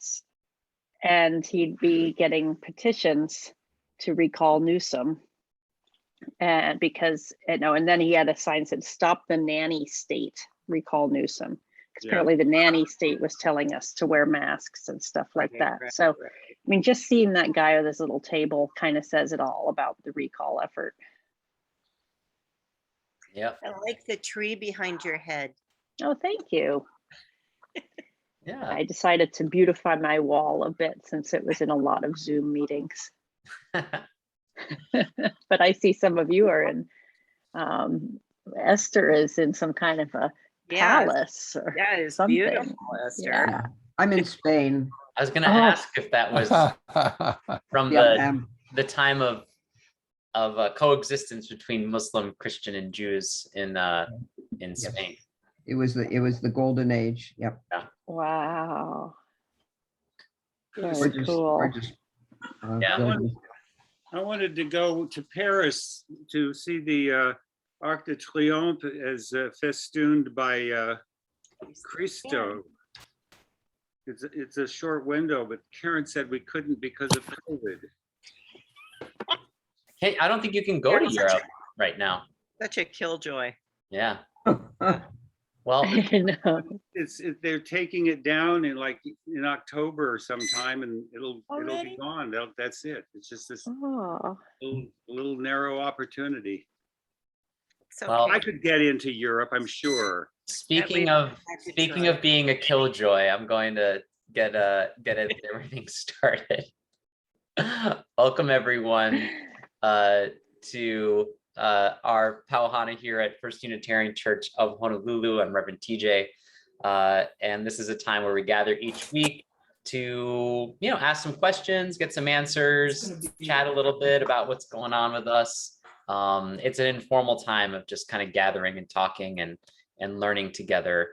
Democrats, and he'd be getting petitions to recall Newsom. And because, and then he had a sign that said, "Stop the nanny state, recall Newsom." Because apparently the nanny state was telling us to wear masks and stuff like that. So, I mean, just seeing that guy with his little table kind of says it all about the recall effort. Yeah. I like the tree behind your head. Oh, thank you. Yeah. I decided to beautify my wall a bit since it was in a lot of Zoom meetings. But I see some of you are in, Esther is in some kind of a palace or it's something. beautiful, Esther. Yeah. I'm in Spain. I was going to ask if that was from the time of coexistence between Muslim, Christian, and Jews in Spain. It was the golden age. Yep. Yeah. Wow. Very Gorgeous, cool. gorgeous, Yeah. building. I wanted to go to Paris to see the Arc de Triomphe as festooned by Cristo. It's a short window, but Karen said we couldn't because of COVID. Hey, I don't think you can go to Europe right now. Such a killjoy. Yeah. Well, I know. They're taking it down in October or sometime, and it'll Already? be gone. That's it. It's just this Oh, little narrow opportunity. So Well, I could get into Europe, I'm sure. speaking of being a killjoy, I'm going to get everything started. Welcome everyone to our Hana here at First Unitarian Church of Honolulu. I'm Reverend TJ, and this is a time where we gather each week to ask some questions, get some answers, chat a little bit about what's going on with us. It's an informal time of just kind of gathering and talking and learning together.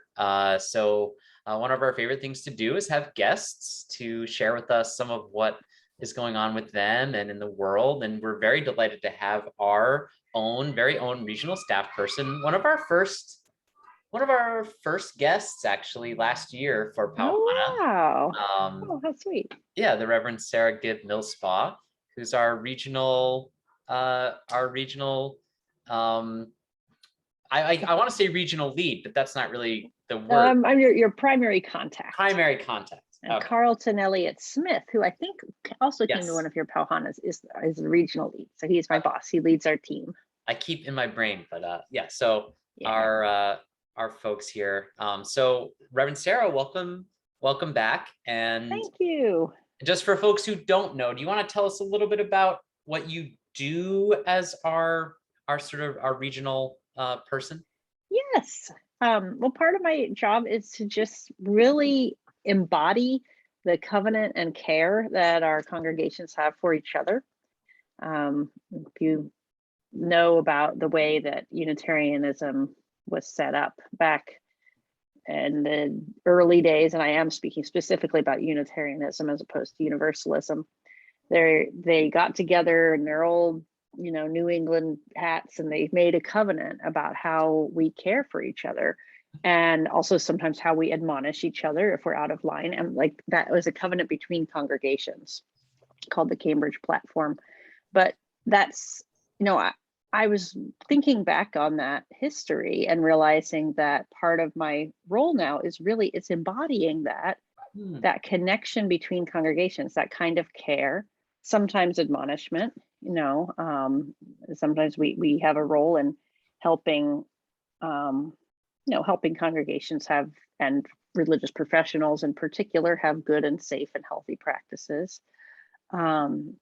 So one of our favorite things to do is have guests to share with us some of what is going on with them and in the world. And we're very delighted to have our very own regional staff person, one of our first guests actually last year for Hana. oh wow. Oh, how sweet. Yeah, the Reverend Sarah Gibb Millspaugh, who's our regional I want to say regional lead, but that's not really the word. I'm your primary contact. Primary contact. And Okay. Carlton Elliott Smith, who I think also came Yes. to one of your Hanas, is the regional lead. So he's my boss. He leads our team. I keep in my brain, but yeah. So Yeah. our folks here. So Reverend Sarah, welcome back. And Thank you. just for folks who don't know, do you want to tell us a little bit about what you do as our regional person? Yes. Well, part of my job is to just really embody the covenant and care that our congregations have for each other. If you know about the way that Unitarianism was set up back in the early days, and I am speaking specifically about Unitarianism as opposed to Universalism, they got together in their old New England hats, and they made a covenant about how we care for each other, and also sometimes how we admonish each other if we're out of line. And like that was a covenant between congregations called the Cambridge Platform. But that's, I was thinking back on that history and realizing that part of my role now is really, it's embodying that connection between congregations, that kind of care, sometimes admonishment, sometimes we have a role in helping, helping congregations have, and religious professionals in particular, have good and safe and healthy practices. And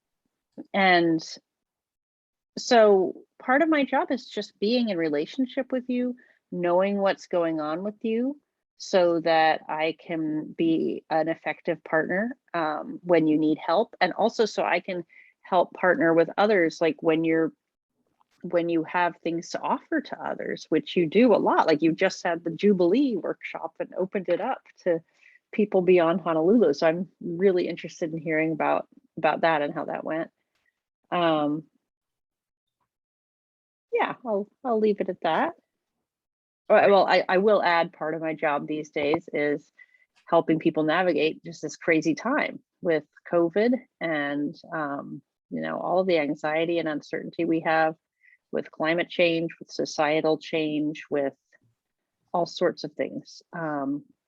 so part of my job is just being in relationship with you, knowing what's going on with you, so that I can be an effective partner when you need help, and also so I can help partner with others, like when you have things to offer to others, which you do a lot. Like you just had the Jubilee workshop and opened it up to people beyond Honolulu. So I'm really interested in hearing about that and how that went. Yeah, I'll leave it at that. Well, I will add, part of my job these days is helping people navigate just this crazy time with COVID and, you know, all of the anxiety and uncertainty we have with climate change, with societal change, with all sorts of things.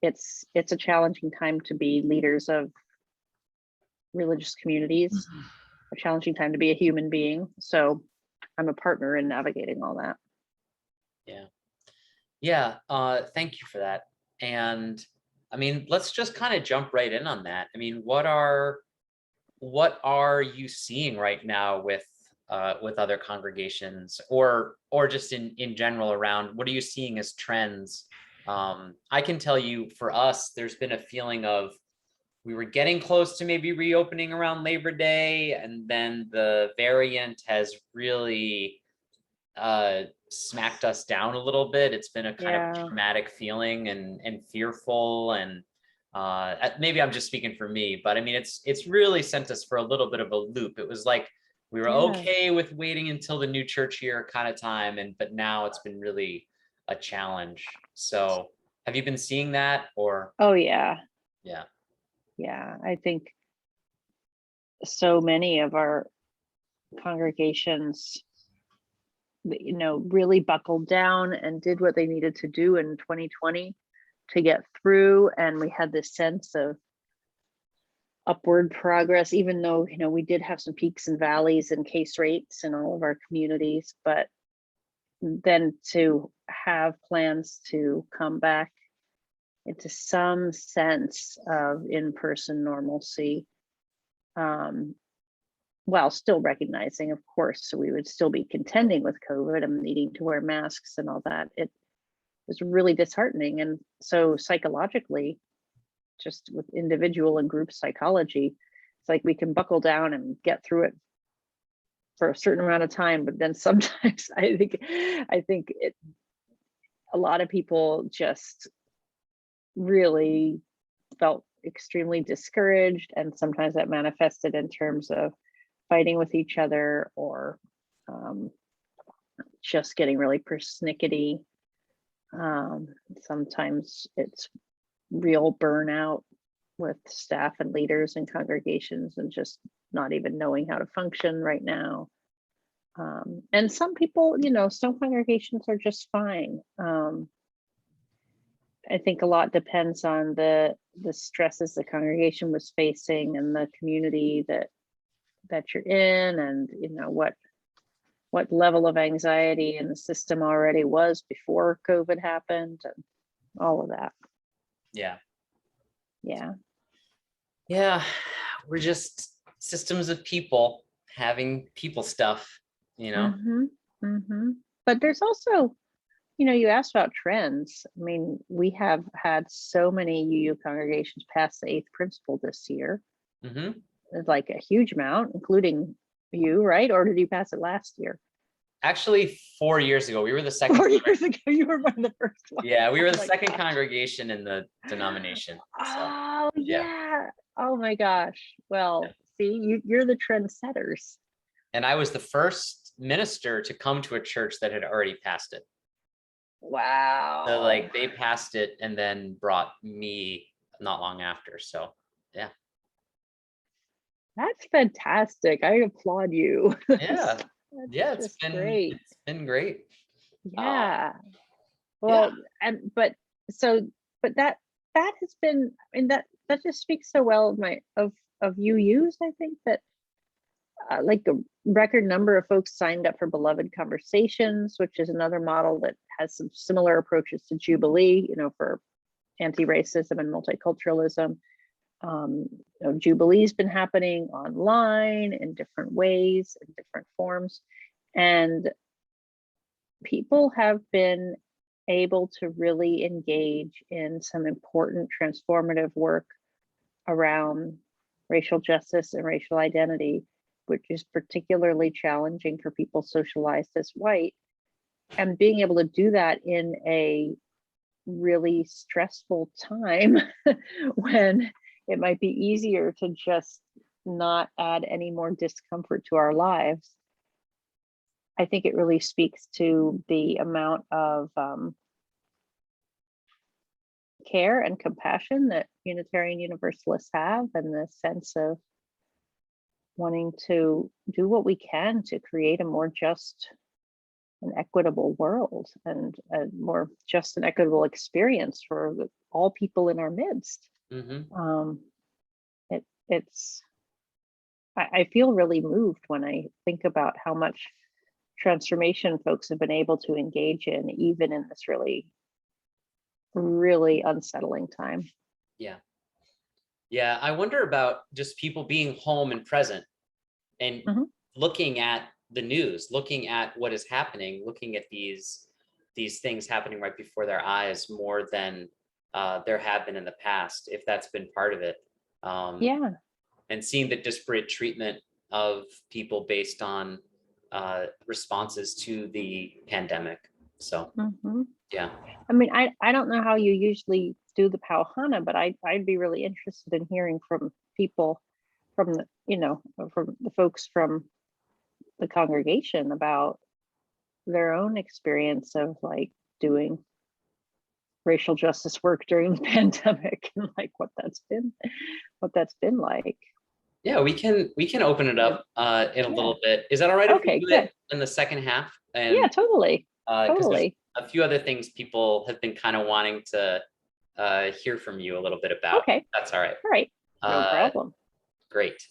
It's a challenging time to be leaders of religious communities, a challenging time to be a human being. So I'm a partner in navigating all that. Yeah, thank you for that. And I mean, let's just kind of jump right in on that. I mean, what are you seeing right now with other congregations, or just in general around, what are you seeing as trends? I can tell you, for us, there's been a feeling of, we were getting close to maybe reopening around Labor Day, and then the variant has really smacked us down a little bit. It's been a kind of traumatic feeling and fearful, and maybe I'm just speaking for me, but I mean, it's really sent us for a little bit of a loop. It was like we were okay with waiting until the new church year kind of time, but now it's been really a challenge. So have you been seeing that, or? Oh yeah. Yeah. Yeah, I think so many of our congregations, you know, really buckled down and did what they needed to do in 2020 to get through. And we had this sense of upward progress, even though, you know, we did have some peaks and valleys in case rates in all of our communities, but then to have plans to come back into some sense of in-person normalcy, while still recognizing, of course, so we would still be contending with COVID and needing to wear masks and all that. It was really disheartening. And so psychologically, just with individual and group psychology, it's like we can buckle down and get through it for a certain amount of time, but then sometimes I think a lot of people just really felt extremely discouraged, and sometimes that manifested in terms of fighting with each other, or just getting really persnickety. Sometimes it's real burnout with staff and leaders and congregations, and just not even knowing how to function right now. And some people, you know, some congregations are just fine. I think a lot depends on the stresses the congregation was facing and the community that you're in, and you know what level of anxiety in the system already was before COVID happened, and all of that. Yeah. We're just systems of people having people stuff, you know. But there's also, you know, you asked about trends. I mean, we have had so many UU congregations pass the 8th principle this year. It's like a huge amount, including you, right? Or did you pass it last year? Actually, 4 years ago. We were the second. 4 years ago, you were one of the first ones. Yeah, we were the second congregation in the denomination. Oh yeah. Oh my gosh. Well, see, you're the trendsetters. And I was the first minister to come to a church that had already passed it. Wow. So like they passed it and then brought me not long after. So yeah. That's fantastic. I applaud you. Yeah. Yeah, it's great. It's been great. Yeah. Well, but that has been, I mean, that just speaks so well of UUs. I think that like a record number of folks signed up for Beloved Conversations, which is another model that has some similar approaches to Jubilee, you know, for anti-racism and multiculturalism. You know, Jubilee's been happening online in different ways, in different forms, and people have been able to really engage in some important transformative work around racial justice and racial identity, which is particularly challenging for people socialized as white. And being able to do that in a really stressful time when it might be easier to just not add any more discomfort to our lives. I think it really speaks to the amount of care and compassion that Unitarian Universalists have, and the sense of wanting to do what we can to create a more just and equitable world, and a more just and equitable experience for all people in our midst. Mhm. It's I feel really moved when I think about how much transformation folks have been able to engage in, even in this really, really unsettling time. Yeah. Yeah, I wonder about just people being home and present and Mhm. looking at the news, looking at what is happening, looking at these things happening right before their eyes more than there have been in the past, if that's been part of it. Yeah. And seeing the disparate treatment of people based on responses to the pandemic. So, Mhm. yeah. I mean, I don't know how you usually do the Hana, but I'd be really interested in hearing from people, from the, from the folks from the congregation about their own experience of like doing racial justice work during the pandemic, and like what that's been like. Yeah, we can open it up in a Yeah. little bit. Is that all right if we Okay, do good. it in the second half? And Yeah, totally. 'cause there's Totally. a few other things people have been kind of wanting to hear from you a little bit about. Okay. That's all right. All right. No problem. Great.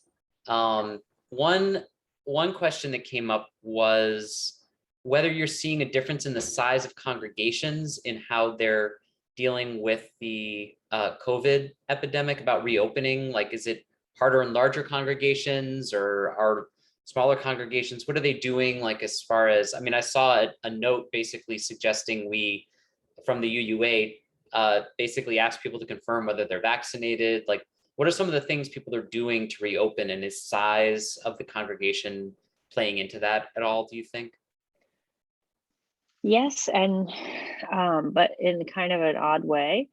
One question that came up was whether you're seeing a difference in the size of congregations in how they're dealing with the COVID epidemic about reopening. Like, is it harder in larger congregations, or are smaller congregations? What are they doing? Like, as far as, I mean, I saw a note basically suggesting we, from the UUA, basically ask people to confirm whether they're vaccinated. Like, what are some of the things people are doing to reopen, and is size of the congregation playing into that at all, do you think? Yes, and but in kind of an odd way.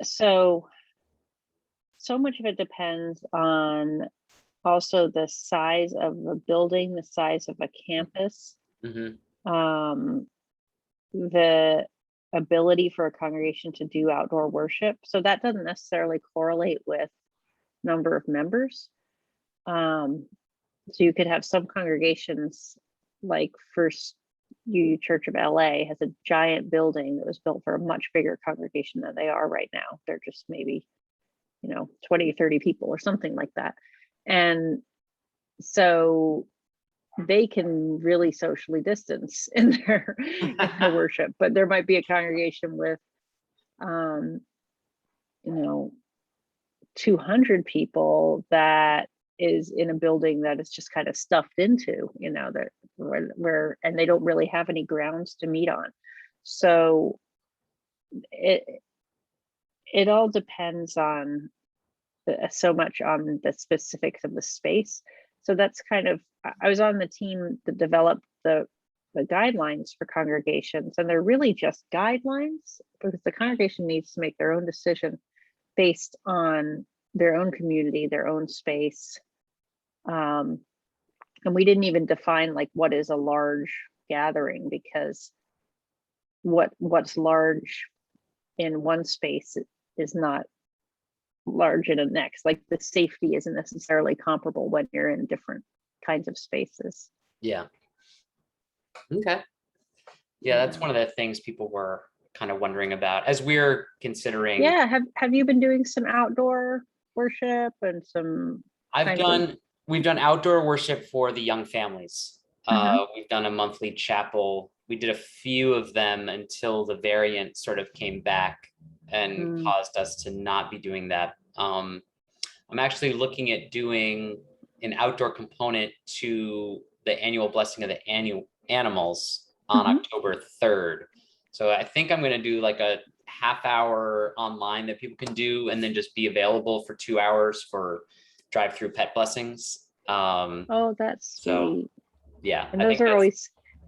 So much of it depends on also the size of the building, the size of a campus, Mm-hmm. the ability for a congregation to do outdoor worship. So that doesn't necessarily correlate with number of members. So you could have some congregations, like First UU Church of LA has a giant building that was built for a much bigger congregation than they are right now. They're just maybe, 20, 30 people or something like that. And so they can really socially distance in their worship, but there might be a congregation with, 200 people that is in a building that is just kind of stuffed into, that where and they don't really have any grounds to meet on. So it all depends on so much on the specifics of the space. So that's kind of, I was on the team that developed the guidelines for congregations, and they're really just guidelines because the congregation needs to make their own decision based on their own community, their own space. And we didn't even define like what is a large gathering, because what's large in one space is not large in the next. Like the safety isn't necessarily comparable when you're in different kinds of spaces. Yeah. Okay. Yeah, that's one of the things people were kind of wondering about as we're considering. Yeah, have you been doing some outdoor worship and some we've done outdoor worship for the young families. Uh-huh. We've done a monthly chapel. We did a few of them until the variant sort of came back and caused us to not be doing that. I'm actually looking at doing an outdoor component to the annual blessing of the annual animals on October 3rd. So I think I'm going to do like a half hour online that people can do, and then just be available for 2 hours for drive-through pet blessings. Oh, that's sweet. Yeah. And those are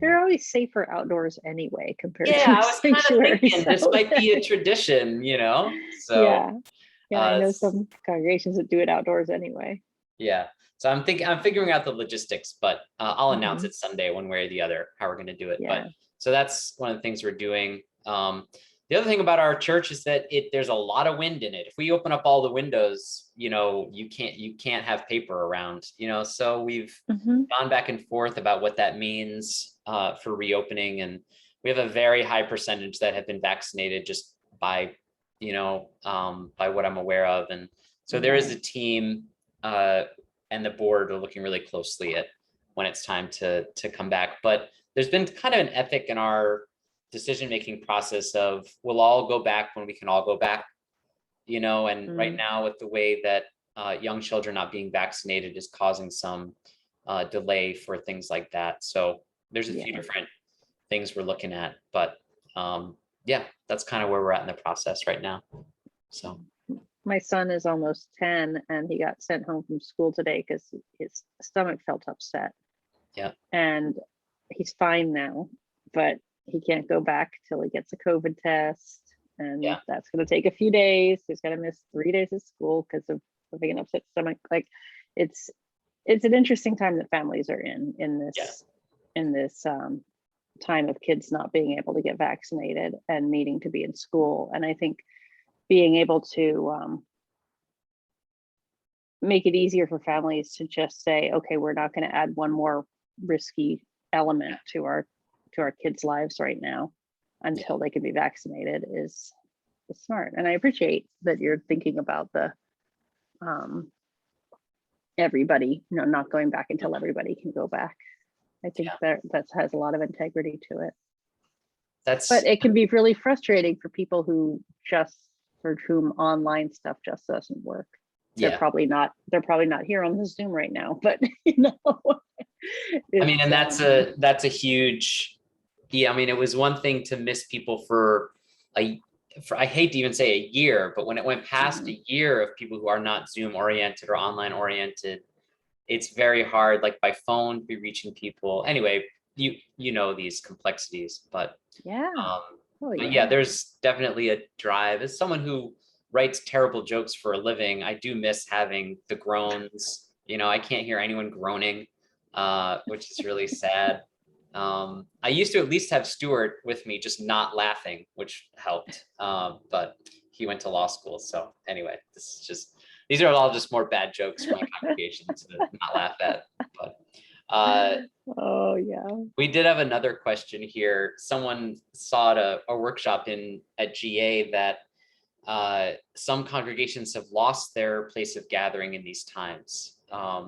they're always safer outdoors anyway compared to I was kind of sanctuary. thinking this might be a tradition, So yeah, I know some congregations that do it outdoors anyway. Yeah. So I'm figuring out the logistics, but I'll announce it Sunday one way or the other, how we're going to do it. Yeah. But so that's one of the things we're doing. The other thing about our church is that there's a lot of wind in it. If we open up all the windows, you can't have paper around, so we've gone back and forth about what that means for reopening. And we have a very high percentage that have been vaccinated just by what I'm aware of. And so there is a team and the board are looking really closely at when it's time to come back. But there's been kind of an ethic in our decision-making process of we'll all go back when we can all go back, and right now with the way that young children not being vaccinated is causing some delay for things like that. So there's a few different things we're looking at, but yeah, that's kind of where we're at in the process right now. So my son is almost 10 and he got sent home from school today because his stomach felt upset. Yeah. And he's fine now, but he can't go back till he gets a COVID test. And that's going to take a few days. He's going to miss 3 days of school because of having an upset stomach. Like it's an interesting time that families are in this time of kids not being able to get vaccinated and needing to be in school. And I think being able to make it easier for families to just say, okay, we're not going to add one more risky element to our kids' lives right now until they can be vaccinated is smart. And I appreciate that you're thinking about the everybody, not going back until everybody can go back. I think that has a lot of integrity to it. But it can be really frustrating for people for whom online stuff just doesn't work. They're probably not here on the Zoom right now, but I mean, and that's a huge, I mean, it was one thing to miss people for I hate to even say a year, but when it went past a year of people who are not Zoom oriented or online oriented, it's very hard, like by phone, to be reaching people. Anyway, you know these complexities, but there's definitely a drive. As someone who writes terrible jokes for a living, I do miss having the groans. I can't hear anyone groaning, which is really sad. I used to at least have Stuart with me, just not laughing, which helped. But he went to law school. So anyway, these are all just more bad jokes from my congregation to not laugh at. But we did have another question here. Someone saw at a workshop at GA that some congregations have lost their place of gathering in these times. I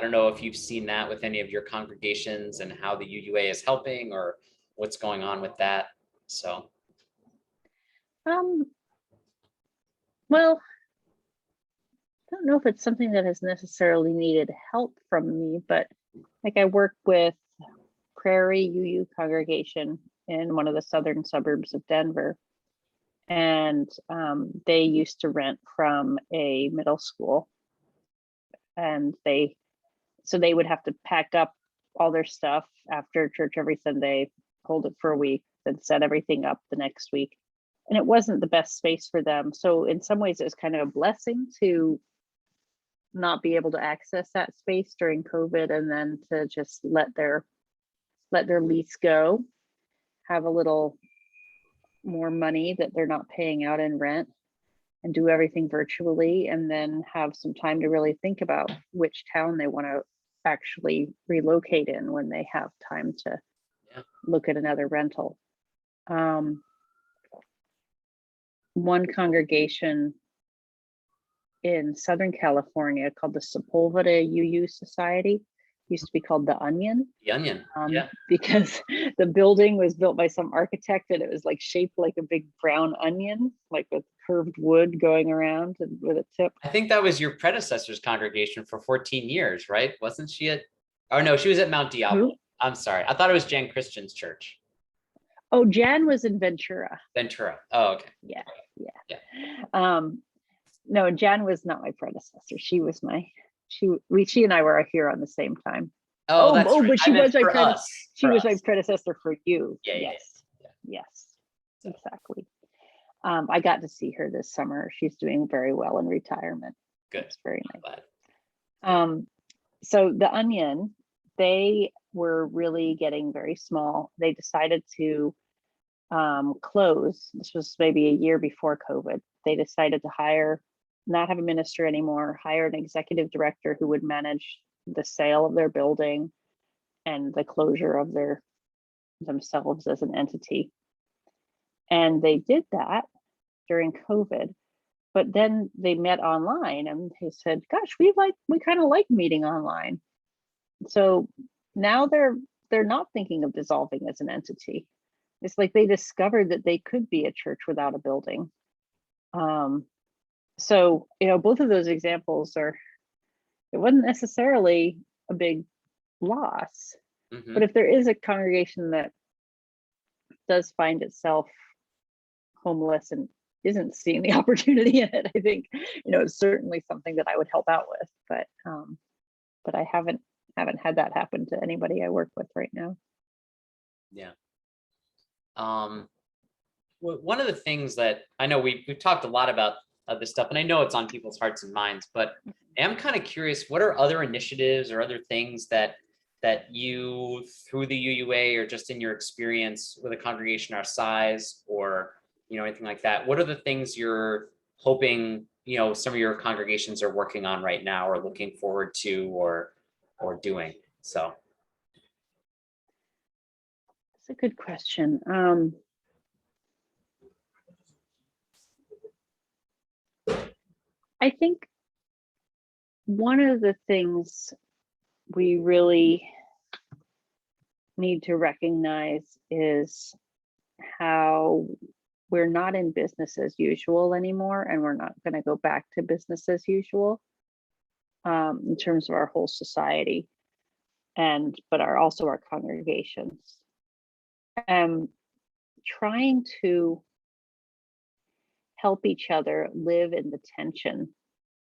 don't know if you've seen that with any of your congregations and how the UUA is helping or what's going on with that. So, well, I don't know if it's something that has necessarily needed help from me, but like I work with Prairie UU congregation in one of the southern suburbs of Denver. And they used to rent from a middle school. And they would have to pack up all their stuff after church every Sunday, hold it for a week, then set everything up the next week. And it wasn't the best space for them. So in some ways, it was kind of a blessing to not be able to access that space during COVID, and then to just let their lease go, have a little more money that they're not paying out in rent, and do everything virtually, and then have some time to really think about which town they want to actually relocate in when they have time to look at another rental. One congregation in Southern California called the Sepulveda UU Society, used to be called the Onion. The Onion, because the building was built by some architect and it was like shaped like a big brown onion, like with curved wood going around and with a tip. I think that was your predecessor's congregation for 14 years, right? Wasn't she no, she was at Mount Diablo. I'm sorry. I thought it was Jan Christian's church. Oh, Jan was in Ventura. Oh, okay. Yeah. No, Jan was not my predecessor. She was she and I were here on the same time. Oh, that's right. But she was my my predecessor for you. Yes, exactly. I got to see her this summer. She's doing very well in retirement. Good. It's very nice. So the Onion, they were really getting very small. They decided to close, this was maybe a year before COVID, they decided to not have a minister anymore, hire an executive director who would manage the sale of their building and the closure of themselves as an entity. And they did that during COVID, but then they met online and they said, gosh, we kind of like meeting online. So now they're not thinking of dissolving as an entity. It's like they discovered that they could be a church without a building. So, both of those examples it wasn't necessarily a big loss, but if there is a congregation that does find itself homeless and isn't seeing the opportunity in it, I think, it's certainly something that I would help out with, but I haven't had that happen to anybody I work with right now. Yeah. One of the things that I know we've talked a lot about this stuff, and I know it's on people's hearts and minds, but I'm kind of curious, what are other initiatives or other things that you, through the UUA or just in your experience with a congregation our size, or anything like that, what are the things you're hoping some of your congregations are working on right now or looking forward to or doing? So that's a good question. I think one of the things we really need to recognize is how we're not in business as usual anymore, and we're not going to go back to business as usual in terms of our whole society, but also our congregations. Trying to help each other live in the tension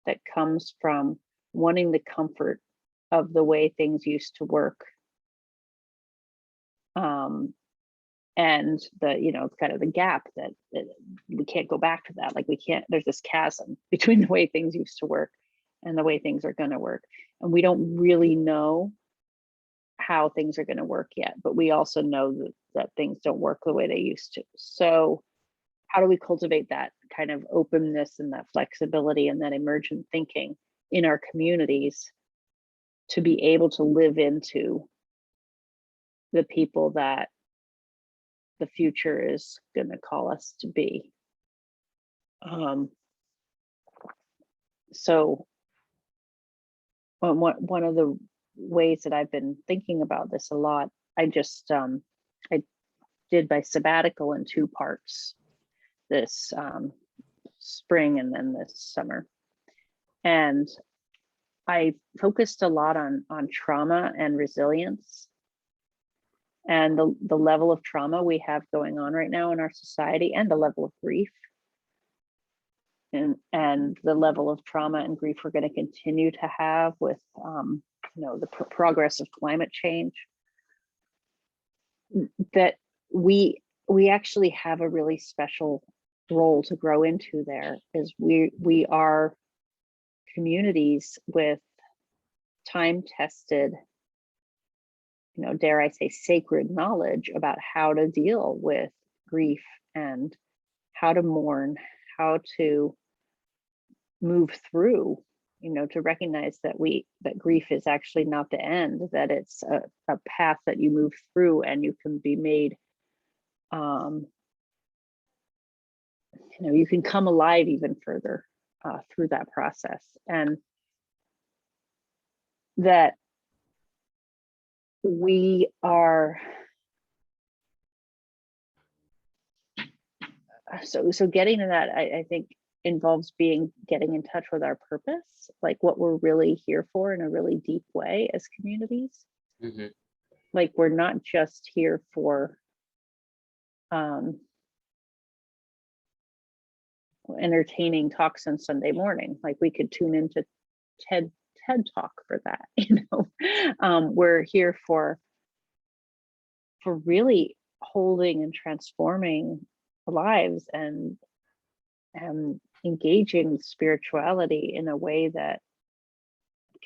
that comes from wanting the comfort of the way things used to work, and the kind of the gap that we can't go back to that. Like there's this chasm between the way things used to work and the way things are going to work, and we don't really know how things are going to work yet, but we also know that things don't work the way they used to. So how do we cultivate that kind of openness and that flexibility and that emergent thinking in our communities to be able to live into the people that the future is going to call us to be? So one of the ways that I've been thinking about this a lot, I did my sabbatical in 2 parts this spring and then this summer, and I focused a lot on trauma and resilience and the level of trauma we have going on right now in our society, and the level of grief and the level of trauma and grief we're going to continue to have with the progress of climate change. That we actually have a really special role to grow into there, is we are communities with time-tested, dare I say, sacred knowledge about how to deal with grief and how to mourn, how to move through, to recognize that grief is actually not the end, that it's a path that you move through, and you can be made, you can come alive even further through that process. And that we are, so getting to that, I think involves getting in touch with our purpose, like what we're really here for in a really deep way as communities. Like we're not just here for entertaining talks on Sunday morning. Like we could tune into TED Talk for that. We're here for really holding and transforming lives and engaging spirituality in a way that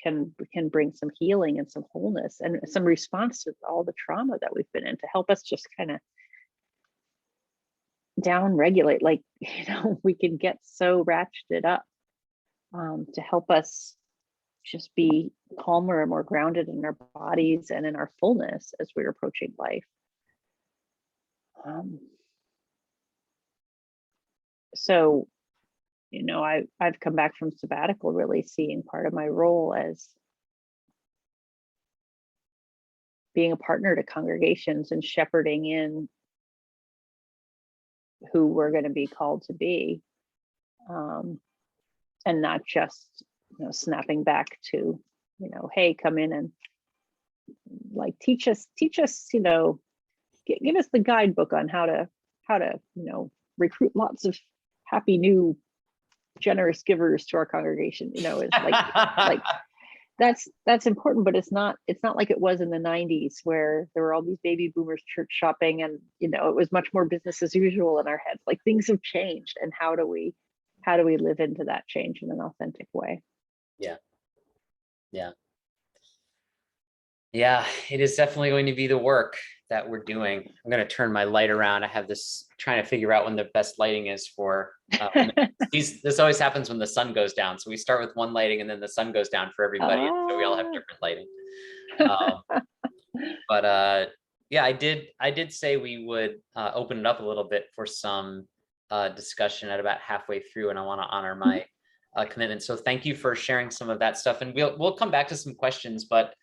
can bring some healing and some wholeness and some response to all the trauma that we've been in, to help us just kind of down regulate, like, we can get so ratcheted up to help us just be calmer and more grounded in our bodies and in our fullness as we're approaching life. So, I've come back from sabbatical really seeing part of my role as being a partner to congregations and shepherding in who we're going to be called to be, and not just snapping back to hey, come in and like teach us give us the guidebook on how to recruit lots of happy new generous givers to our congregation. It's like that's important, but it's not like it was in the 90s where there were all these baby boomers church shopping and it was much more business as usual in our heads. Like, things have changed, and how do we live into that change in an authentic way? Yeah, it is definitely going to be the work that we're doing. I'm going to turn my light around. I have this trying to figure out when the best lighting is for this always happens when the sun goes down. So we start with one lighting and then the sun goes down for everybody. So we all have different lighting. But yeah, I did say we would open it up a little bit for some discussion at about halfway through, and I want to honor my commitment. So thank you for sharing some of that stuff, and we'll come back to some questions. But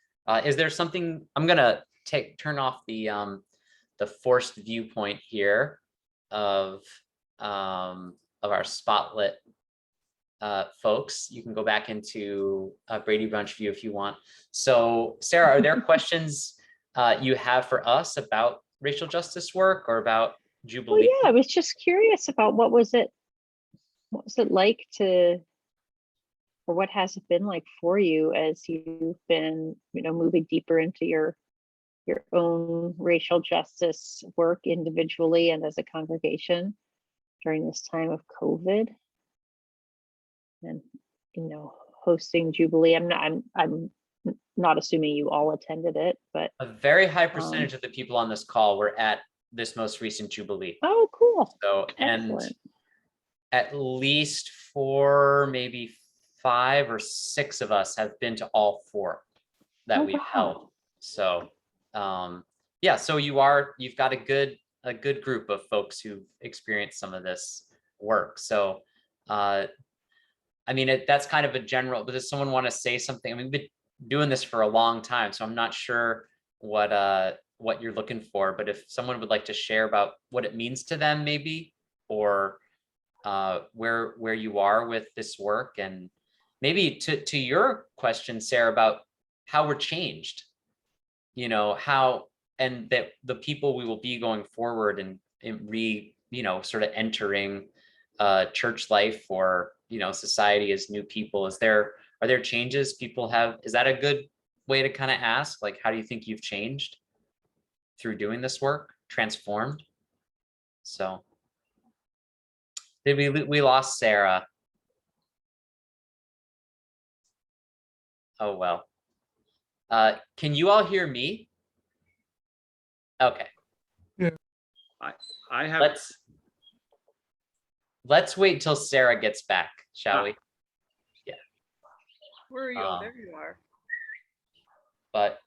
is there something I'm gonna turn off the forced viewpoint here of our spotlit folks? You can go back into Brady Bunch view if you want. So Sarah, are there questions you have for us about racial justice work or about Jubilee? Well, yeah, I was just curious about what was it like or what has it been like for you as you've been, moving deeper into your own racial justice work individually and as a congregation during this time of COVID, and hosting Jubilee. I'm not assuming you all attended it, but a very high percentage of the people on this call were at this most recent Jubilee. Oh, cool. So, Excellent. and at least 4, maybe 5 or 6 of us have been to all 4 that we've held. So yeah, so you've got a good group of folks who've experienced some of this work. So I mean, that's kind of a general, but does someone want to say something? I mean, we've been doing this for a long time, so I'm not sure what you're looking for, but if someone would like to share about what it means to them, maybe, or where you are with this work, and maybe to your question, Sarah, about how we're changed, how, and that the people we will be going forward and sort of entering church life or society as new people. Are there changes people have? Is that a good way to kind of ask, like, how do you think you've changed through doing this work, transformed? So did we lost Sarah? Oh well. Can you all hear me? Okay. Yeah. I have. Let's wait till Sarah gets back, shall we? Yeah. Where are you? There you are. But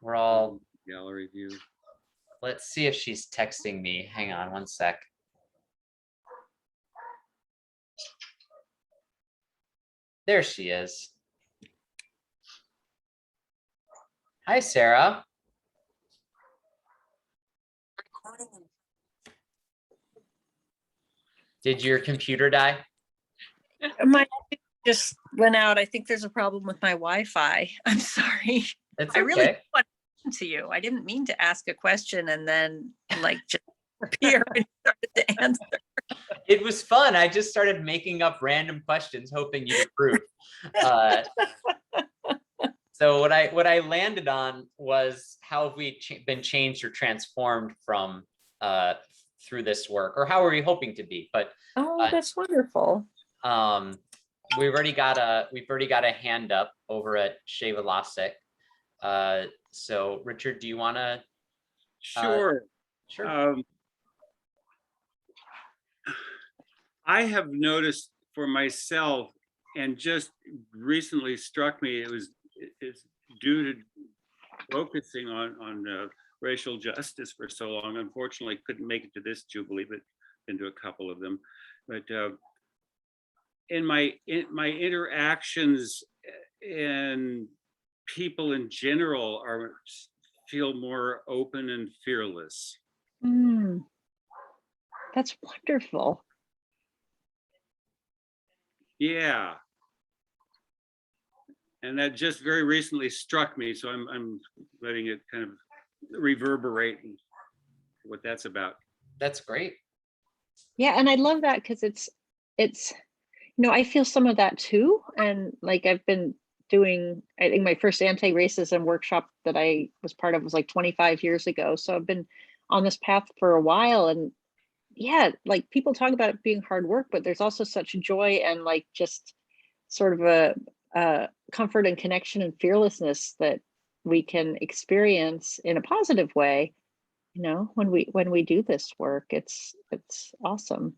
we're all Gallery view. Let's see if she's texting me. Hang on one sec. There she is. Hi, Sarah. Did your computer die? My just went out. I think there's a problem with my Wi-Fi. I'm sorry. It's okay. I really want to listen to you. I didn't mean to ask a question and then just appear and started to answer. It was fun. I just started making up random questions, hoping you'd approve. So what I landed on was, how have we been changed or transformed from through this work, or how are we hoping to be? But that's wonderful. we've already got a hand up over at Shea Velocic. So Richard, do you want to? Sure. Sure. I have noticed for myself, and just recently struck me, it's due to focusing on racial justice for so long. Unfortunately, couldn't make it to this Jubilee, but been to a couple of them. But in my interactions and people in general feel more open and fearless. Mm, that's wonderful. Yeah. And that just very recently struck me, so I'm letting it kind of reverberate what that's about. That's great. Yeah, and I love that because it's I feel some of that too. And like I've been doing, I think my first anti-racism workshop that I was part of was like 25 years ago. So I've been on this path for a while. And yeah, like people talk about it being hard work, but there's also such joy and like just sort of a comfort and connection and fearlessness that we can experience in a positive way, when we do this work. It's awesome.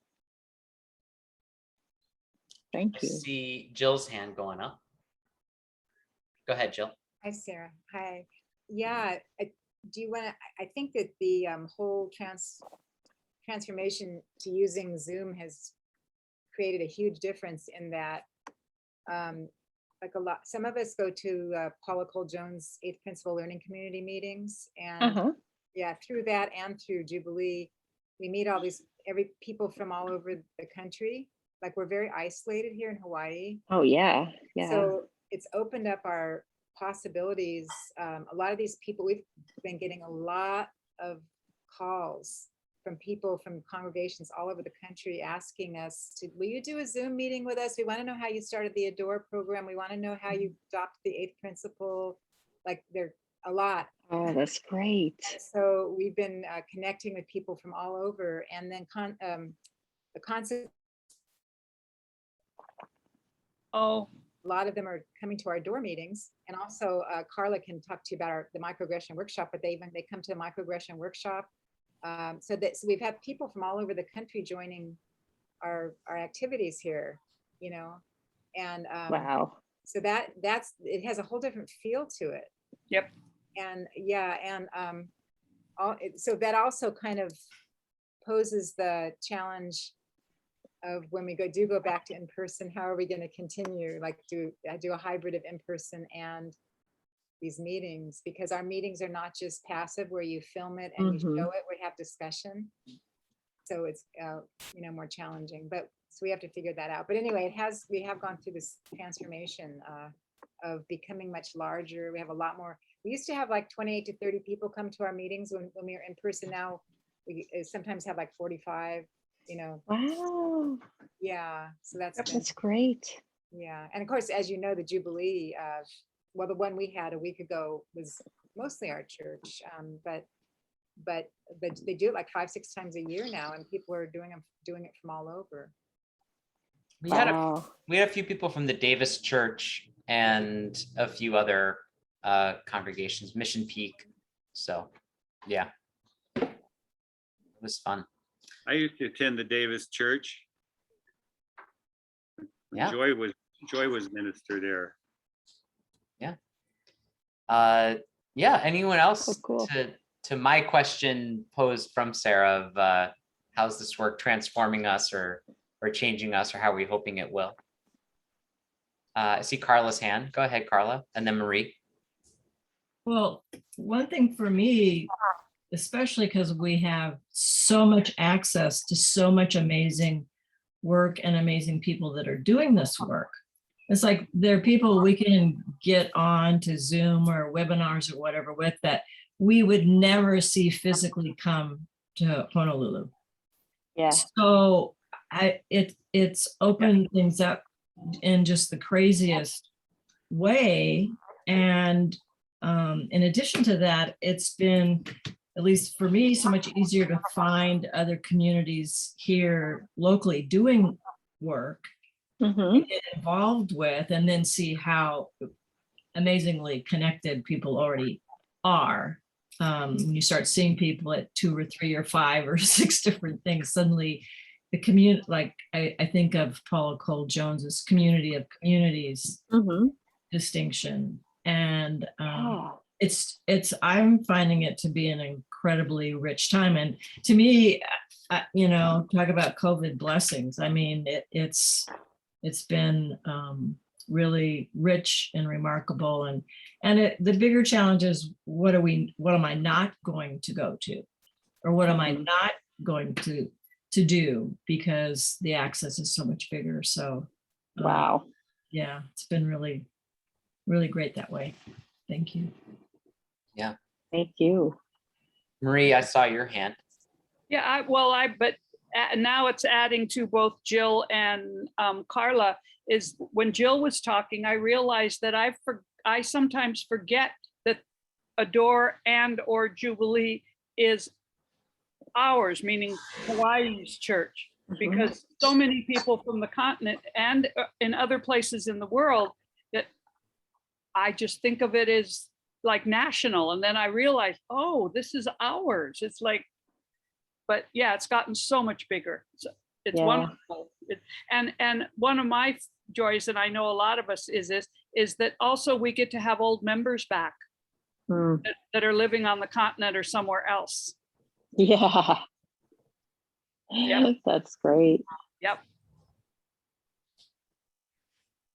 Thank I you. see Jill's hand going up. Go ahead, Jill. Hi, Sarah. Hi. Yeah, do you want to, I think that the whole transformation to using Zoom has created a huge difference in that, like some of us go to Paula Cole-Jones' 8th Principal Learning Community meetings. And yeah, through that and through Jubilee, we meet all these, people from all over the country. Like we're very isolated here in Hawaii. Oh yeah. So it's opened up our possibilities. A lot of these people, we've been getting a lot of calls from people from congregations all over the country asking us will you do a Zoom meeting with us? We want to know how you started the Adore program. We want to know how you adopted the 8th principle. Like they're a lot. Oh, that's great. So we've been connecting with people from all over, and then the concept. Oh, A lot of them are coming to our door meetings, and also Carla can talk to you about the microaggression workshop, but they come to the microaggression workshop. So we've had people from all over the country joining our activities here, and Wow. so it has a whole different feel to it. yep. And yeah, and so that also kind of poses the challenge of when we go back to in-person, how are we going to continue, like do a hybrid of in-person and these meetings, because our meetings are not just passive where you film it and you show it, we have discussion. So it's more challenging, but so we have to figure that out. But anyway, we have gone through this transformation of becoming much larger. We have a lot more. We used to have like 28 to 30 people come to our meetings when we were in person. Now we sometimes have like 45. Wow. Yeah, so That's great. yeah. And of course, as you know, the Jubilee, the one we had a week ago was mostly our church, but they do it like 5-6 times a year now, and people are doing it from all over. We had a few people from the Davis Church and a few other congregations, Mission Peak. So yeah, it was fun. I used to attend the Davis Church. Yeah. Joy was minister there. Yeah. Anyone else? Cool. To my question posed from Sarah of how's this work transforming us or changing us, or how are we hoping it will? I see Carla's hand. Go ahead, Carla, and then Marie. Well, one thing for me, especially because we have so much access to so much amazing work and amazing people that are doing this work. It's like there are people we can get on to Zoom or webinars or whatever with that we would never see physically come to Honolulu. Yeah. So it's opened things up in just the craziest way. And in addition to that, it's been, at least for me, so much easier to find other communities here locally doing work, get involved with, and then see how amazingly connected people already are. When you start seeing people at 2 or 3 or 5 or 6 different things, suddenly the community, like I think of Paula Cole Jones's community of communities Mhm. distinction. And Yeah. I'm finding it to be an incredibly rich time. And to me, talk about COVID blessings. I mean, it's been really rich and remarkable. And the bigger challenge is what am I not going to go to? Or what am I not going to do, because the access is so much bigger. So Wow. yeah, it's been really, really great that way. Thank you. Yeah. Thank you. Marie, I saw your hand. Yeah, but now it's adding to both Jill and Carla. Is when Jill was talking, I realized that I sometimes forget that Adore and or Jubilee is ours, meaning Hawaii's church, because so many people from the continent and in other places in the world that I just think of it as like national. And then I realized, oh, this is ours. It's like, but yeah, it's gotten so much bigger. It's Yeah. wonderful. And one of my joys, and I know a lot of us is that also we get to have old members back Mm. that are living on the continent or somewhere else. Yeah. Yep. That's great. Yep.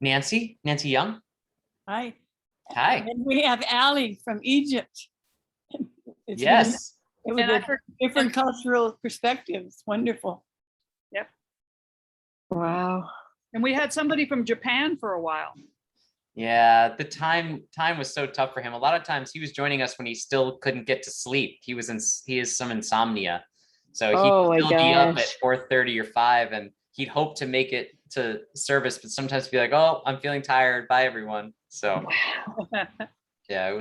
Nancy Young. Hi. Hi. And we have Allie from Egypt. It's Yes. It was And I a different cultural perspectives. Wonderful. Yep. Wow. And we had somebody from Japan for a while. Yeah, the time was so tough for him. A lot of times he was joining us when he still couldn't get to sleep. He has some insomnia. So Oh my he'd still be up at gosh. 4:30 or 5, and he'd hope to make it to service, but sometimes be like, oh, I'm feeling tired. Bye everyone. So yeah, it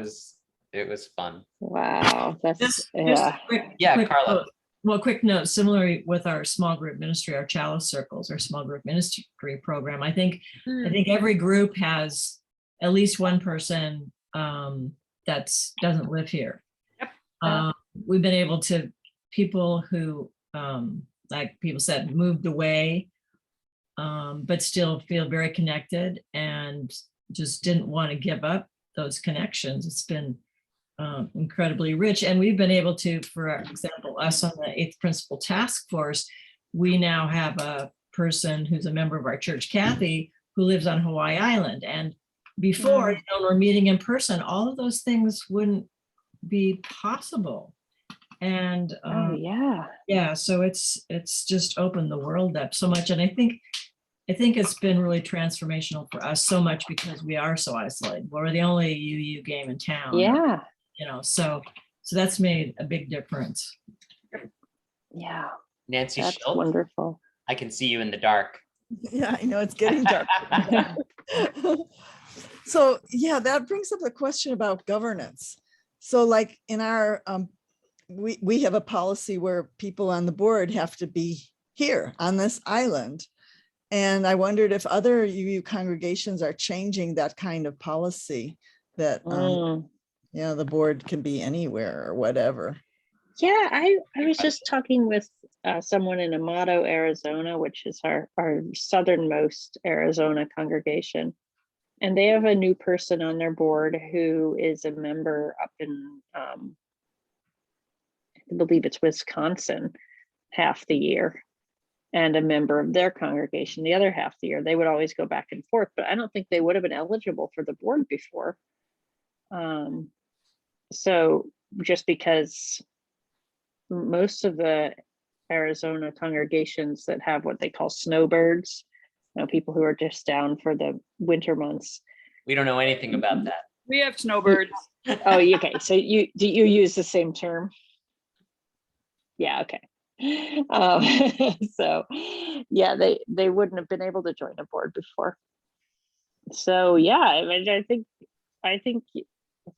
was fun. Wow. That's Just yeah. Yeah, Carla. Note. Well, quick note, similarly with our small group ministry, our chalice circles, our small group ministry program, I think every group has at least one person that doesn't live here. Yep. We've been able to, people who, like people said, moved away, but still feel very connected and just didn't want to give up those connections. It's been incredibly rich. And we've been able to, for example, us on the 8th Principal Task Force, we now have a person who's a member of our church, Kathy, who lives on Hawaii Island. And before, we're meeting in person, all of those things wouldn't be possible. And Oh yeah. so it's just opened the world up so much. And I think it's been really transformational for us so much because we are so isolated. We're the only UU game in town. Yeah. So that's made a big difference. Yeah. Nancy That's Schultz, wonderful. I can see you in the dark. Yeah, I know it's getting dark. So yeah, that brings up the question about governance. So like in our, we have a policy where people on the board have to be here on this island. And I wondered if other UU congregations are changing that kind of policy that, the board can be anywhere or whatever. Yeah, I was just talking with someone in Amato, Arizona, which is our southernmost Arizona congregation. And they have a new person on their board who is a member up in, I believe it's Wisconsin, half the year, and a member of their congregation the other half the year. They would always go back and forth, but I don't think they would have been eligible for the board before. So just because most of the Arizona congregations that have what they call snowbirds, people who are just down for the winter months. We don't know anything about that. We have snowbirds. Oh, okay. So you use the same term? Yeah, okay. So yeah, they wouldn't have been able to join a board before. So yeah, I mean, I think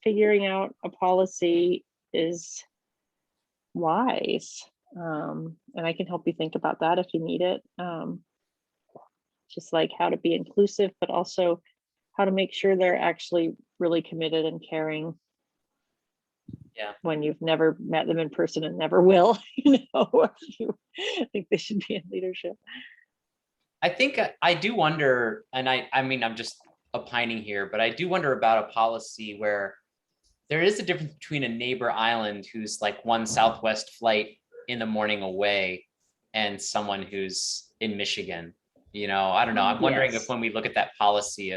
figuring out a policy is wise. And I can help you think about that if you need it. Just like how to be inclusive, but also how to make sure they're actually really committed and caring. when you've never met them in person and never will, you know, if you think they should be in leadership. I think I do wonder, and I mean, I'm just opining here, but I do wonder about a policy where there is a difference between a neighbor island who's like one Southwest flight in the morning away and someone who's in Michigan. You know, I don't know. I'm wondering Yes. if when we look at that policy,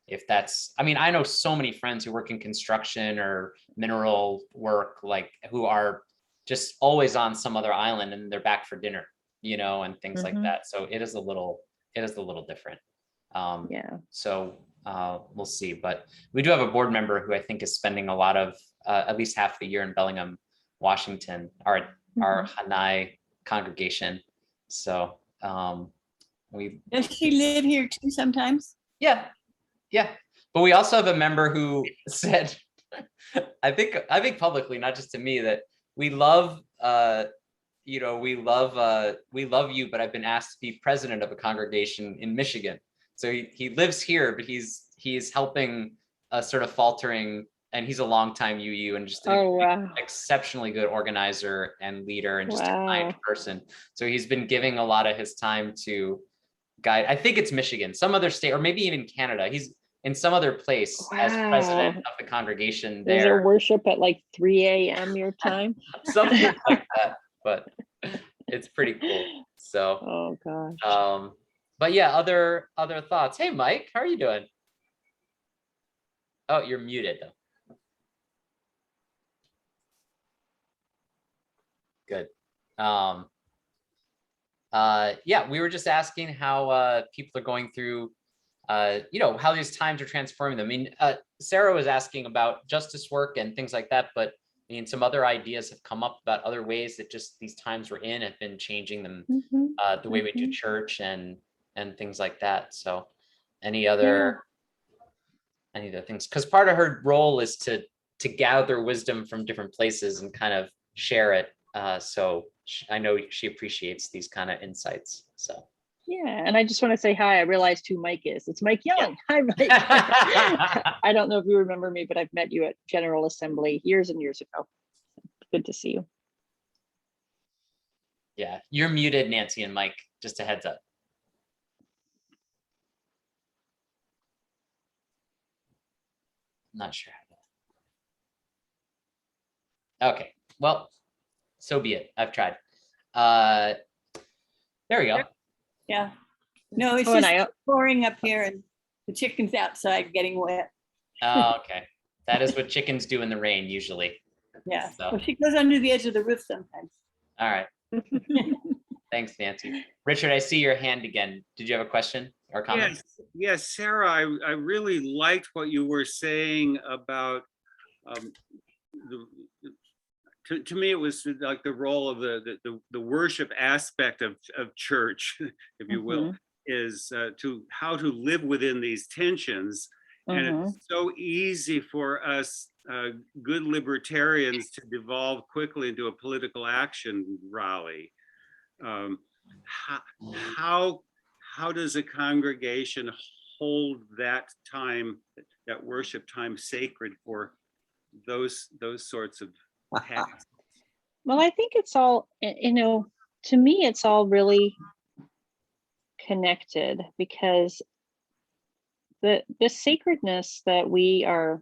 if that's, I mean, I know so many friends who work in construction or mineral work, like who are just always on some other island and they're back for dinner, you know, and things like that. So it is a little different. Yeah. So we'll see, but we do have a board member who I think is spending a lot of at least half the year in Bellingham, Washington, our Hana congregation. So does she live here too sometimes? Yeah. But we also have a member who said, I think publicly, not just to me, that we love you know, we love you, but I've been asked to be president of a congregation in Michigan. So he lives here, but he's helping a sort of faltering, and he's a longtime UU and just an exceptionally good organizer and leader and just a kind person. So he's been giving a lot of his time to guide. I think it's Michigan, some other state, or maybe even Canada. He's in some other place as president of the congregation there. Is there worship at like 3 a.m. your time? Something like that, but it's pretty cool. So, oh gosh. But yeah, other thoughts. Hey, Mike, how are you doing? Oh, you're muted though. Good. Yeah, we were just asking how people are going through, you know, how these times are transforming them. I mean, Sarah was asking about justice work and things like that, but I mean, some other ideas have come up about other ways that just these times we're in have been changing them, the way we do church and things like that. So any other things, because part of her role is to gather wisdom from different places and kind of share it. So I know she appreciates these kind of insights. So yeah, and I just want to say hi. I realized who Mike is. It's Mike Young. Yeah. Hi, Mike. I don't know if you remember me, but I've met you at General Assembly years and years ago. Good to see you. Yeah, you're muted, Nancy and Mike. Just a heads up. Not sure how to. Okay, well, so be it. I've tried. There we go. Yeah. No, it's just pouring up here and the chickens outside getting wet. Oh, okay. That is what chickens do in the rain usually. Yeah. So. Well, she goes under the edge of the roof sometimes. All right. Thanks, Nancy. Richard, I see your hand again. Did you have a question or comment? Yes, Sarah, I really liked what you were saying about to me, it was like the role of the worship aspect of church, if you will, is to how to live within these tensions. And it's so easy for us good libertarians to devolve quickly into a political action rally. How does a congregation hold that time, that worship time, sacred for those sorts of tasks? Well, I think it's all, you know, to me, it's all really connected, because the sacredness that we are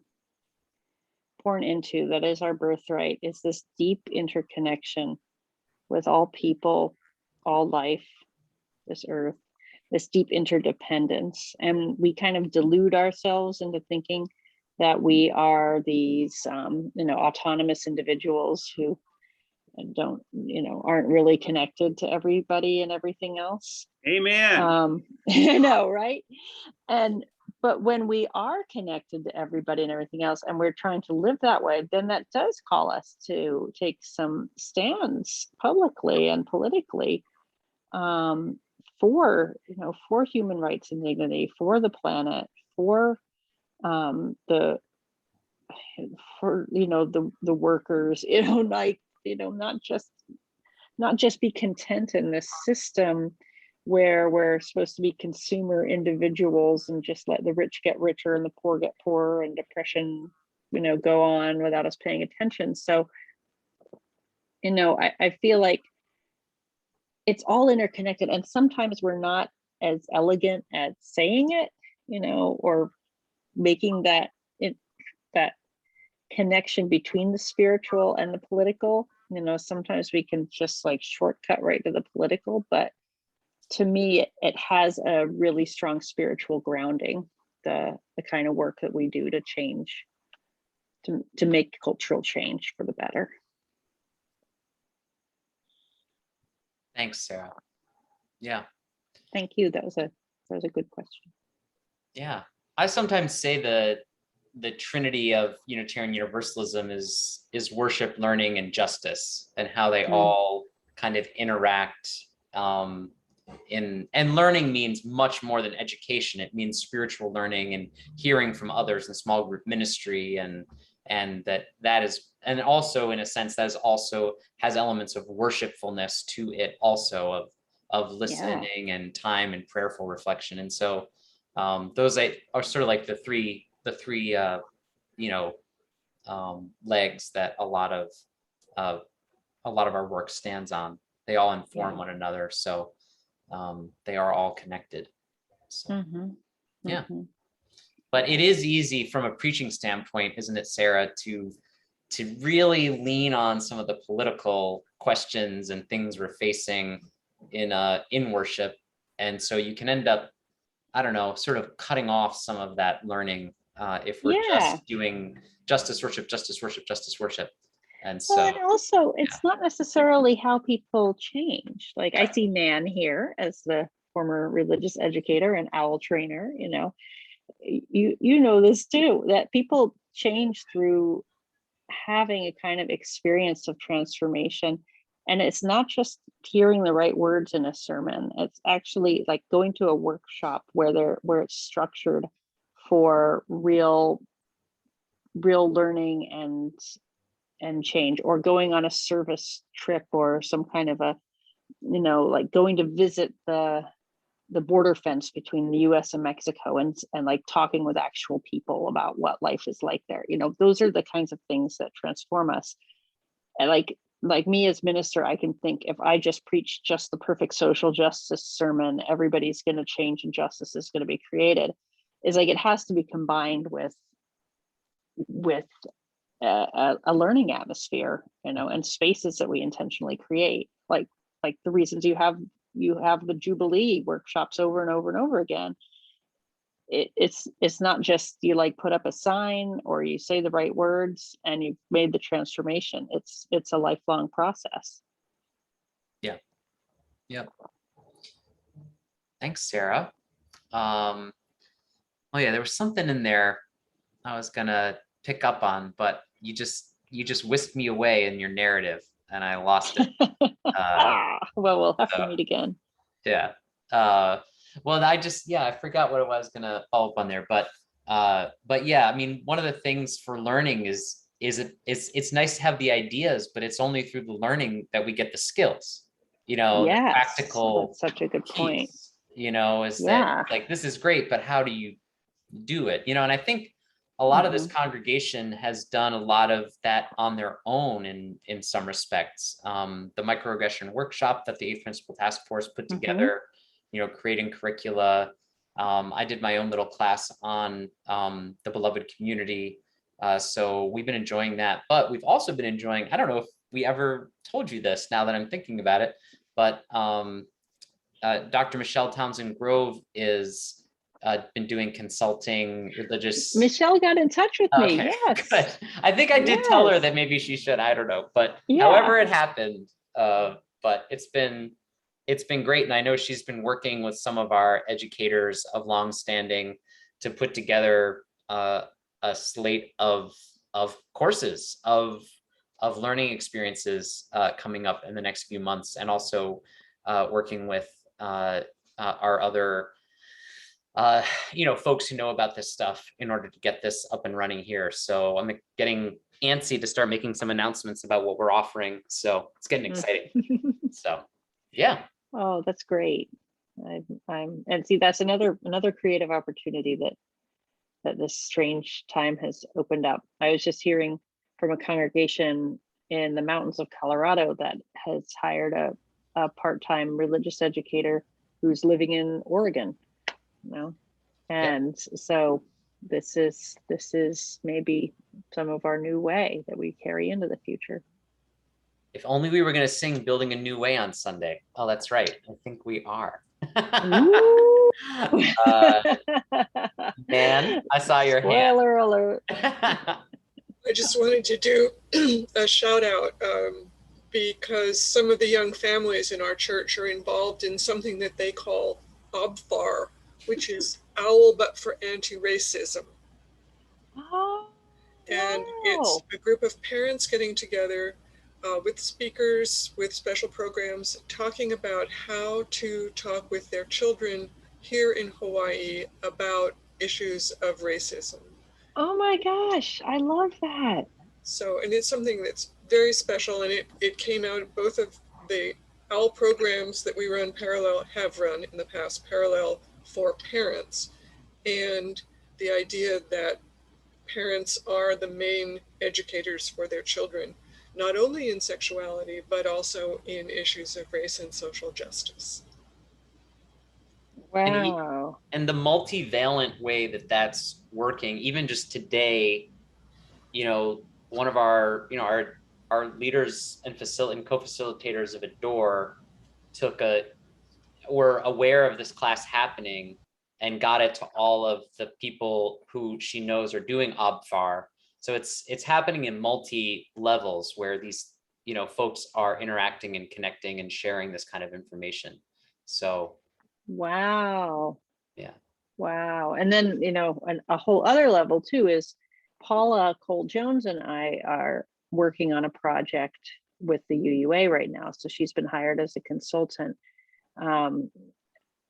born into, that is our birthright, is this deep interconnection with all people, all life, this earth, this deep interdependence. And we kind of delude ourselves into thinking that we are these, you know, autonomous individuals who don't, you know, aren't really connected to everybody and everything else. Amen. I know, right? But when we are connected to everybody and everything else, and we're trying to live that way, then that does call us to take some stands publicly and politically for, you know, for human rights and dignity, for the planet, for you know, the workers, you know, like, you know, not just be content in this system where we're supposed to be consumer individuals and just let the rich get richer and the poor get poorer and depression go on without us paying attention. So, I feel like it's all interconnected, and sometimes we're not as elegant at saying it, or making that connection between the spiritual and the political. Sometimes we can just like shortcut right to the political, but to me, it has a really strong spiritual grounding, the kind of work that we do to change, to make cultural change for the better. Thanks, Sarah. Yeah. Thank you. That was a good question. Yeah. I sometimes say the trinity of Unitarian Universalism is worship, learning, and justice, and how they all kind of interact. And learning means much more than education. It means spiritual learning and hearing from others in small group ministry, and that is, and also in a sense that is also has elements of worshipfulness to it, also of listening and time and prayerful reflection. And so those are sort of like the three legs that a lot of our work stands on. They all inform one another, so they are all connected. So yeah. But it is easy from a preaching standpoint, isn't it, Sarah, to really lean on some of the political questions and things we're facing in worship, and so you can end up, I don't know, sort of cutting off some of that learning if we're just doing justice worship. And so, well, and also it's not necessarily how people change. Like I see Nan here as the former religious educator and OWL trainer. You know this too, that people change through having a kind of experience of transformation. And it's not just hearing the right words in a sermon. It's actually like going to a workshop where it's structured for real learning and change, or going on a service trip, or some kind of a, like going to visit the border fence between the US and Mexico, and like talking with actual people about what life is like there. Those are the kinds of things that transform us. And like me as minister, I can think, if I just preach just the perfect social justice sermon, everybody's going to change and justice is going to be created. Is like, it has to be combined with a learning atmosphere, and spaces that we intentionally create, like the reasons you have the Jubilee workshops over and over and over again. It's not just you like put up a sign or you say the right words and you've made the transformation. It's a lifelong process. Yeah. Yep. Thanks, Sarah. Oh yeah, there was something in there I was gonna pick up on, but you just whisked me away in your narrative and I lost it. Well, we'll have to meet again. Yeah. Well, I forgot what I was gonna follow up on there, but yeah, I mean, one of the things for learning is it's nice to have the ideas, but it's only through the learning that we get the skills. The practical. That's such a good point. That like, this is great, but how do you do it? And I think a lot of this congregation has done a lot of that on their own in some respects. The microaggression workshop that the 8th Principal Task Force put together, creating curricula. I did my own little class on the beloved community. So we've been enjoying that, but we've also been enjoying, I don't know if we ever told you this now that I'm thinking about it, but Dr. Michelle Townsend Grove is been doing consulting religious. Michelle got in touch with me. Yes. Good. I think I did tell her that maybe she should, I don't know, but however it happened, but it's been great. And I know she's been working with some of our educators of longstanding to put together a slate of courses of learning experiences coming up in the next few months, and also working with our other folks who know about this stuff in order to get this up and running here. So I'm getting antsy to start making some announcements about what we're offering. So it's getting exciting. So yeah. Oh, that's great. And see, that's another creative opportunity that this strange time has opened up. I was just hearing from a congregation in the mountains of Colorado that has hired a part-time religious educator who's living in Oregon, you know? And so this is maybe some of our new way that we carry into the future. If only we were going to sing Building a New Way on Sunday. Oh, that's right. I think we are. Man, I saw your hand. Spoiler alert. I just wanted to do a shout out because some of the young families in our church are involved in something that they call OBFAR, which is Owl But for Anti-Racism. Oh, and it's a group of parents getting together with speakers, with special programs, talking about how to talk with their children here in Hawaii about issues of racism. Oh my gosh, I love that. So, and it's something that's very special, and it came out of both of the OWL programs that we run parallel, have run in the past, parallel for parents, and the idea that parents are the main educators for their children, not only in sexuality, but also in issues of race and social justice. Wow. And the multivalent way that that's working, even just today, you know, one of our, you know, our leaders and co-facilitators of Adore were aware of this class happening and got it to all of the people who she knows are doing OBFAR. So it's happening in multi levels where these, you know, folks are interacting and connecting and sharing this kind of information. So wow. Yeah. Wow. And then, you know, a whole other level too is Paula Cole-Jones and I are working on a project with the UUA right now. So she's been hired as a consultant.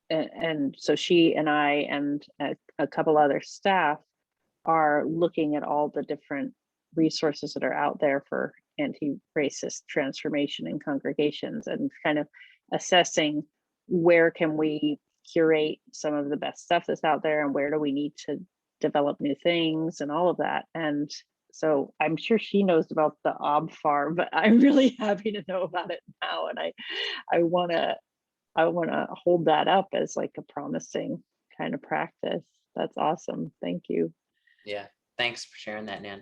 And so she and I and a couple other staff are looking at all the different resources that are out there for anti-racist transformation in congregations and kind of assessing where can we curate some of the best stuff that's out there and where do we need to develop new things and all of that. And so I'm sure she knows about the OBFAR, but I'm really happy to know about it now. And I want to hold that up as like a promising kind of practice. That's awesome. Thank you. Yeah, thanks for sharing that, Nan.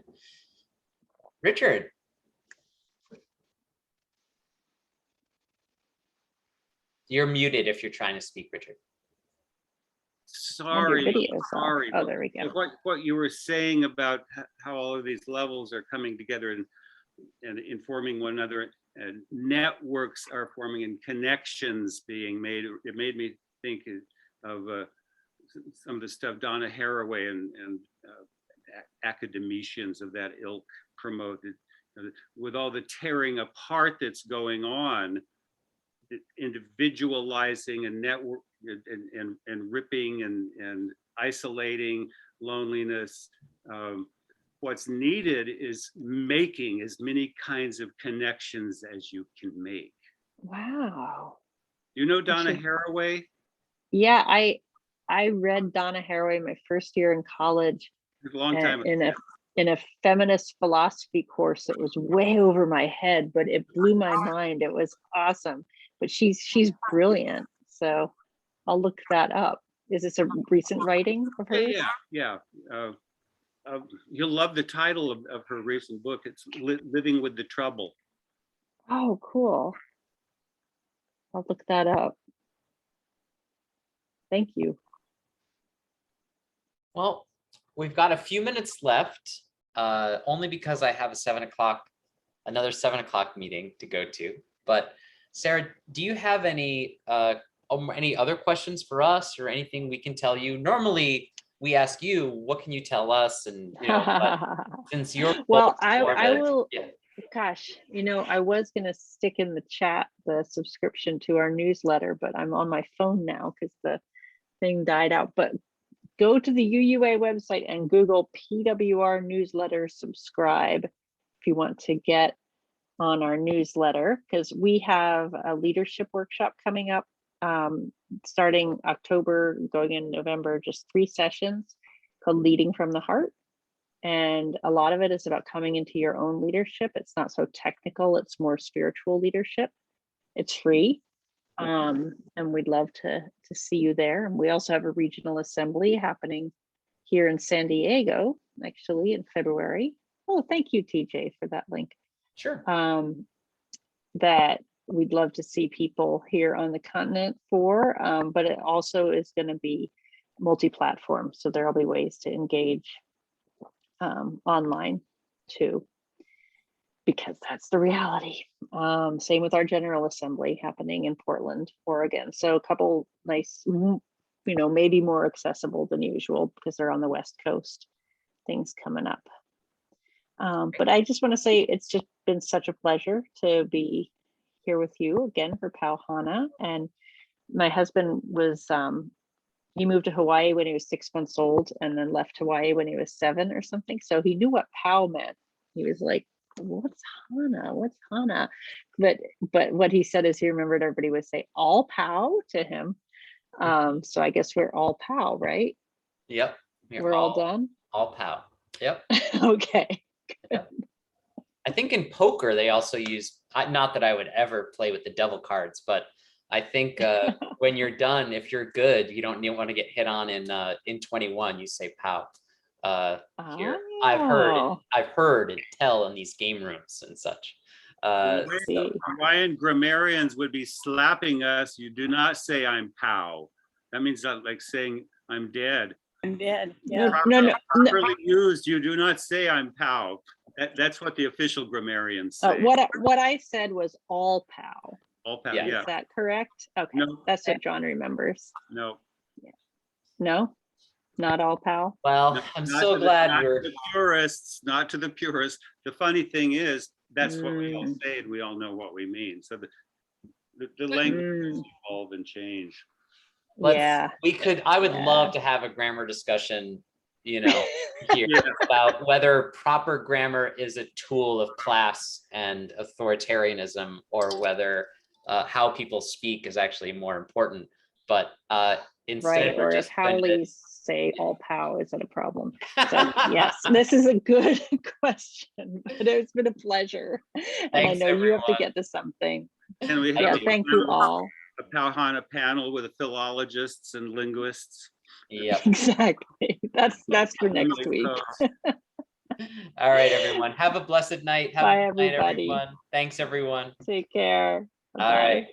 Richard. You're muted if you're trying to speak, Richard. Sorry. Sorry. Oh, there we go. What you were saying about how all of these levels are coming together and informing one another, and networks are forming and connections being made. It made me think of some of the stuff Donna Haraway and academicians of that ilk promoted. With all the tearing apart that's going on, individualizing and network and ripping and isolating loneliness. What's needed is making as many kinds of connections as you can make. Wow. You know Donna Haraway? Yeah, I read Donna Haraway my first year in college. A long time ago. In a feminist philosophy course that was way over my head, but it blew my mind. It was awesome. But she's brilliant. So I'll look that up. Is this a recent writing of hers? Yeah. You'll love the title of her recent book. It's Living with the Trouble. Oh, cool. I'll look that up. Thank you. Well, we've got a few minutes left, only because I have another 7 o'clock meeting to go to. But Sarah, do you have any other questions for us or anything we can tell you? Normally, we ask you, what can you tell us? And you know, since you're well, I will. Yeah. Gosh, you know, I was going to stick in the chat the subscription to our newsletter, but I'm on my phone now because the thing died out. But go to the UUA website and Google PWR newsletter subscribe if you want to get on our newsletter, because we have a leadership workshop coming up starting October, going in November, just 3 sessions. called Leading from the Heart. And a lot of it is about coming into your own leadership. It's not so technical, it's more spiritual leadership. It's free. And we'd love to see you there. And we also have a regional assembly happening here in San Diego, actually in February. Oh, thank you, TJ, for that link. Sure. That we'd love to see people here on the continent for, but it also is going to be multi-platform. So there'll be ways to engage online too, because that's the reality. Same with our General Assembly happening in Portland, Oregon. So a couple nice, maybe more accessible than usual because they're on the West Coast, things coming up. But I just want to say it's just been such a pleasure to be here with you again for POW Hana. And my husband was, he moved to Hawaii when he was 6 months old and then left Hawaii when he was 7 or something. So he knew what POW meant. He was like, what's Hana? What's Hana? But what he said is he remembered everybody would say all POW to him. So I guess we're all POW, right? Yep. We're all done? All POW. Yep. Okay. Yep. I think in poker, they also use, not that I would ever play with the devil cards, but I think when you're done, if you're good, you don't want to get hit on in 21, you say POW. Here. Oh. I've heard it tell in these game rooms and such. Hawaiian grammarians would be slapping us. You do not say I'm POW. That means that like saying I'm dead. I'm dead. Yeah. Properly used, you do not say I'm POW. That's what the official grammarians say. What I said was all POW. All POW, Yeah. yeah. Is that correct? Okay, No. that's what John remembers. No. No, not all POW. Well, No, I'm not so to glad not we're. to the purists, not to the purists. The funny thing is, that's what we all say, and we all know what we mean. So the language evolve and change. Yeah. I would love to have a grammar discussion, here about whether proper grammar is a tool of class and authoritarianism, or whether how people speak is actually more important. But instead, Or if Howleys say all POW isn't a problem. So yes, this is a good question, but it's been a pleasure. And I know you have to get to something. And we have thank you all. A POW Hana panel with philologists and linguists. Yep. Exactly. That's for next week. All right, everyone. Have a blessed night. Have Bye, a good night, everybody. everyone. Thanks, everyone. Take care. All right.